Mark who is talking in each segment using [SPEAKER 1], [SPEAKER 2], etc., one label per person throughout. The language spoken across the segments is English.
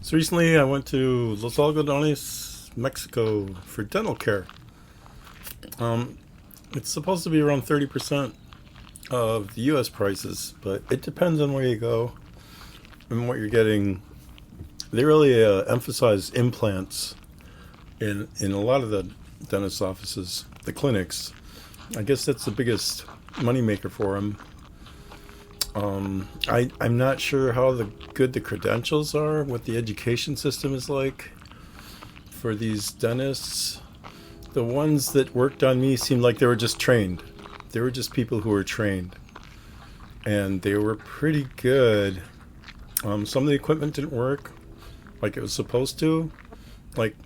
[SPEAKER 1] So recently I went to Los Algodones, Mexico for dental care. Um, it's supposed to be around 30% of the US prices, but it depends on where you go and what you're getting. They really emphasize implants in a lot of the dentist offices, the clinics. I guess that's the biggest moneymaker for them. I'm not sure how good the credentials are, what the education system is like for these dentists. The ones that worked on me seemed like they were just trained. They were just people who were trained. And they were pretty good. Some of the equipment didn't work like it was supposed to. Like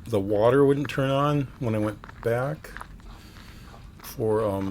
[SPEAKER 1] the water wouldn't turn on when I went back for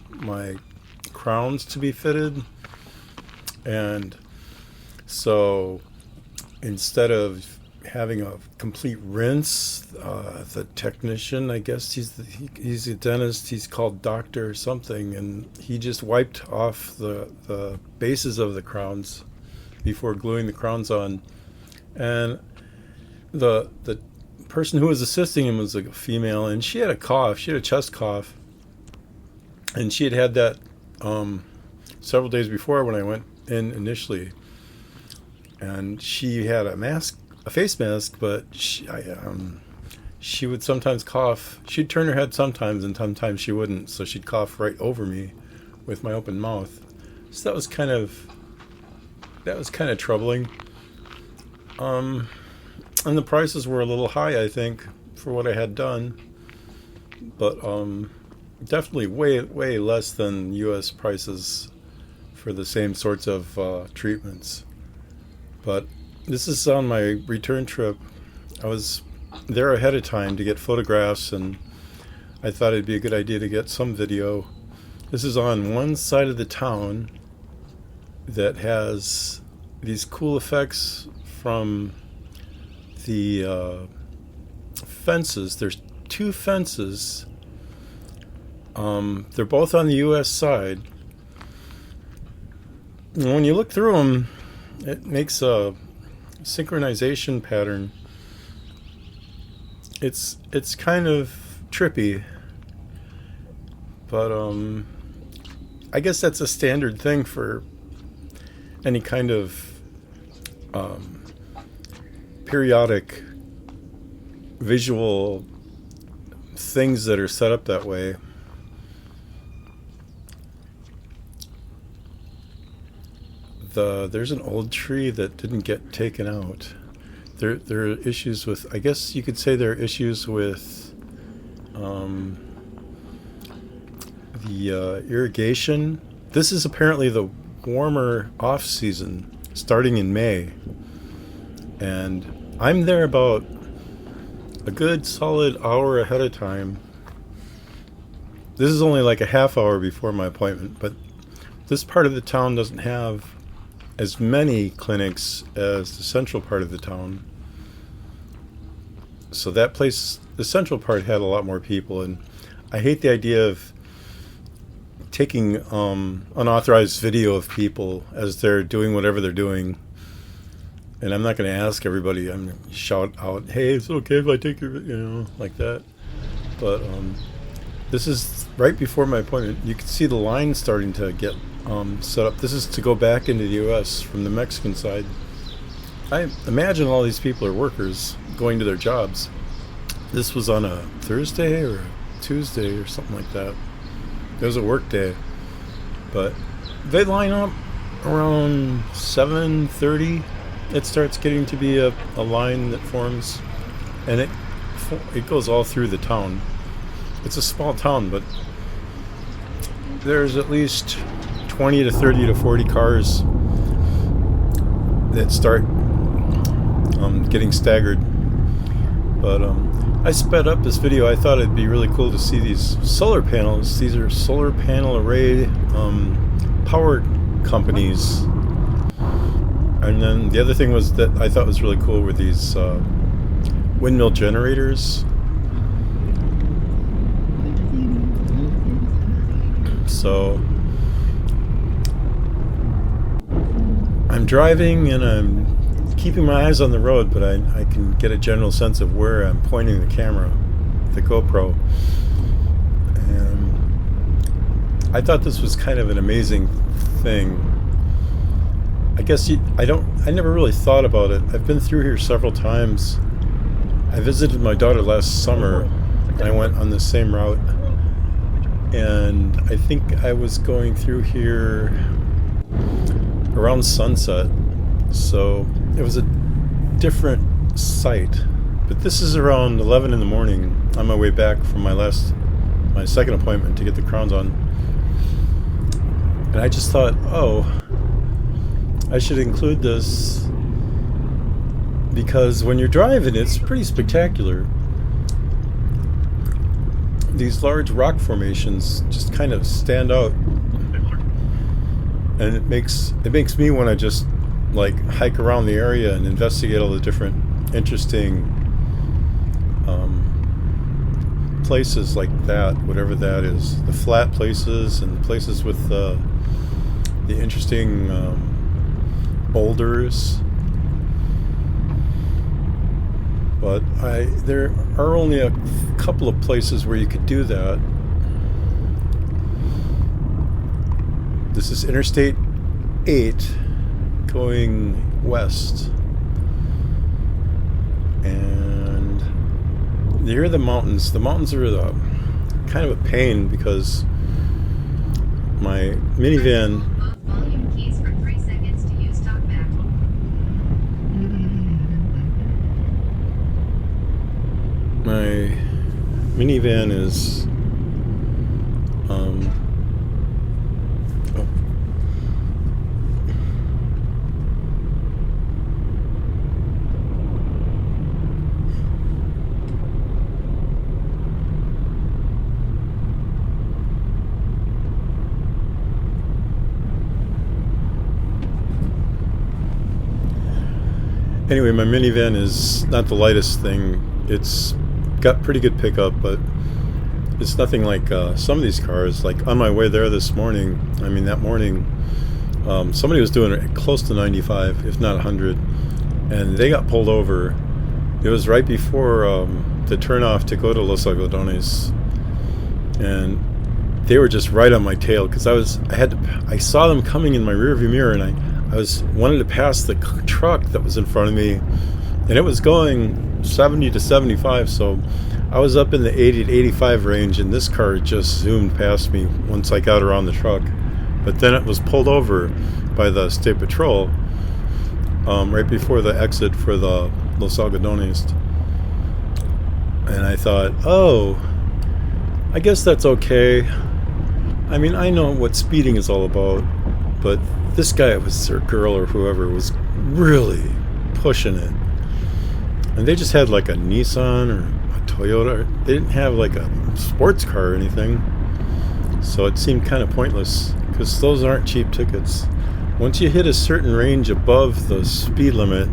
[SPEAKER 1] my crowns to be fitted. And so instead of having a complete rinse, the technician, I guess he's a dentist, he's called doctor or something, and he just wiped off the bases of the crowns before gluing the crowns on. And the person who was assisting him was a female, and she had a cough, she had a chest cough, and she had that several days before when I went in initially, and she had a face mask, but she would sometimes cough. She'd turn her head sometimes, and sometimes she wouldn't. So she'd cough right over me with my open mouth. So that was kind of troubling. And the prices were a little high, I think, for what I had done, but definitely way less than U.S. prices for the same sorts of treatments. But this is on my return trip. I was there ahead of time to get photographs, and I thought it'd be a good idea to get some video. This is on one side of the town that has these cool effects from the fences. There's two fences. They're both on the U.S. side. And when you look through them, it makes a synchronization pattern. It's kind of trippy, but I guess that's a standard thing for any kind of periodic visual things that are set up that way. There's an old tree that didn't get taken out. There are issues with, I guess you could say there are issues with the irrigation. This is apparently the warmer off season, starting in May. And I'm there about a good solid hour ahead of time. This is only like a half hour before my appointment, but this part of the town doesn't have as many clinics as the central part of the town. So that place, the central part, had a lot more people, and I hate the idea of taking unauthorized video of people as they're doing whatever they're doing. And I'm not going to ask everybody, I'm going to shout out, hey, is it okay if I take your, like that. But this is right before my appointment. You can see the line starting to get set up. This is to go back into the U.S. from the Mexican side. I imagine all these people are workers going to their jobs. This was on a Thursday or a Tuesday or something like that. It was a work day. But they line up around 7:30. It starts getting to be a line that forms, and it goes all through the town. It's a small town, but there's at least 20 to 30 to 40 cars that start getting staggered. But I sped up this video. I thought it'd be really cool to see these solar panels. These are solar panel array power companies. And then the other thing was that I thought was really cool were these windmill generators. So I'm driving and I'm keeping my eyes on the road, but I can get a general sense of where I'm pointing the camera, the GoPro. And I thought this was kind of an amazing thing. I guess I never really thought about it. I've been through here several times. I visited my daughter last summer. I went on the same route. And I think I was going through here around sunset. So it was a different site. But this is around 11 in the morning on my way back from my second appointment to get the crowns on. And I just thought, oh, I should include this because when you're driving, it's pretty spectacular. These large rock formations just kind of stand out, and it makes me want to just like hike around the area and investigate all the different interesting places like that, whatever that is, the flat places and the places with the interesting boulders. But there are only a couple of places where you could do that. This is Interstate 8 going west. And here are the mountains. The mountains are kind of a pain because my minivan.
[SPEAKER 2] Volume keys for 3 seconds to use talkback.
[SPEAKER 1] My minivan is anyway, my minivan is not the lightest thing. It's got pretty good pickup, but it's nothing like some of these cars. Like on my way there that morning, somebody was doing it close to 95, if not 100, and they got pulled over. It was right before the turnoff to go to Los Algodones, and they were just right on my tail because I saw them coming in my rearview mirror, and I wanted to pass the truck that was in front of me, and it was going 70 to 75, so I was up in the 80 to 85 range, and this car just zoomed past me once I got around the truck. But then it was pulled over by the state patrol right before the exit for the Los Algodones. And I thought, oh, I guess that's okay. I mean, I know what speeding is all about, but this guy, or girl or whoever, was really pushing it. And they just had like a Nissan or a Toyota. They didn't have like a sports car or anything. So it seemed kind of pointless because those aren't cheap tickets. Once you hit a certain range above the speed limit,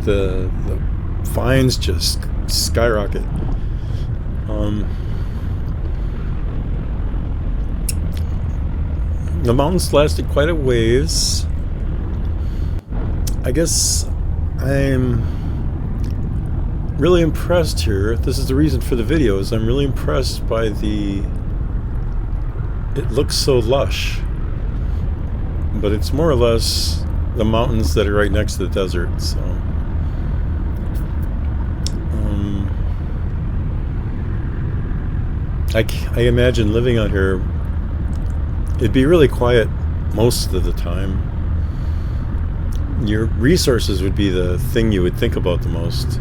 [SPEAKER 1] the fines just skyrocket. The mountains lasted quite a ways. I guess I'm really impressed here. This is the reason for the videos. I'm really impressed by it looks so lush, but it's more or less the mountains that are right next to the desert. So I imagine living out here, it'd be really quiet most of the time. Your resources would be the thing you would think about the most.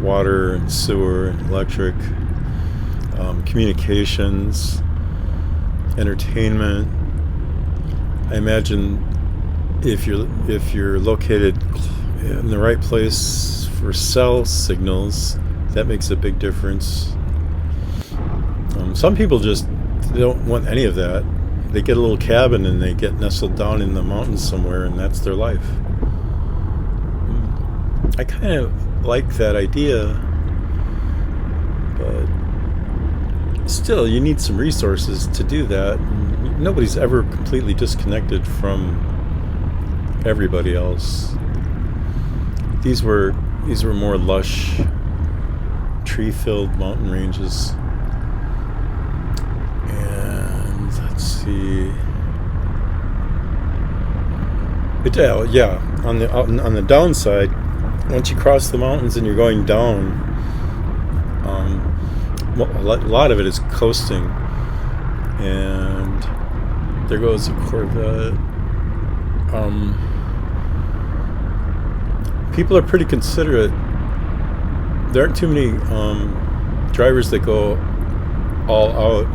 [SPEAKER 1] Water and sewer and electric, communications, entertainment. I imagine if you're located in the right place for cell signals, that makes a big difference. Some people just don't want any of that. They get a little cabin and they get nestled down in the mountains somewhere, and that's their life. I kind of like that idea, but still, you need some resources to do that. Nobody's ever completely disconnected from everybody else. These were more lush, tree-filled mountain ranges. And let's see. Yeah, on the downside, once you cross the mountains and you're going down, a lot of it is coasting, and there goes a Corvette. People are pretty considerate. There aren't too many drivers that go all out.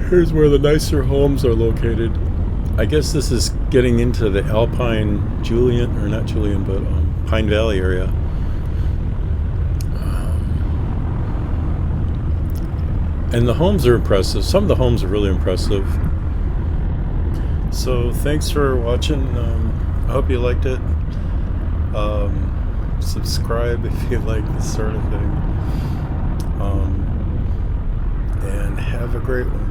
[SPEAKER 1] Here's where the nicer homes are located. I guess this is getting into the Alpine Pine Valley area. And the homes are impressive. Some of the homes are really impressive. So thanks for watching. I hope you liked it. Subscribe if you like this sort of thing. And have a great one.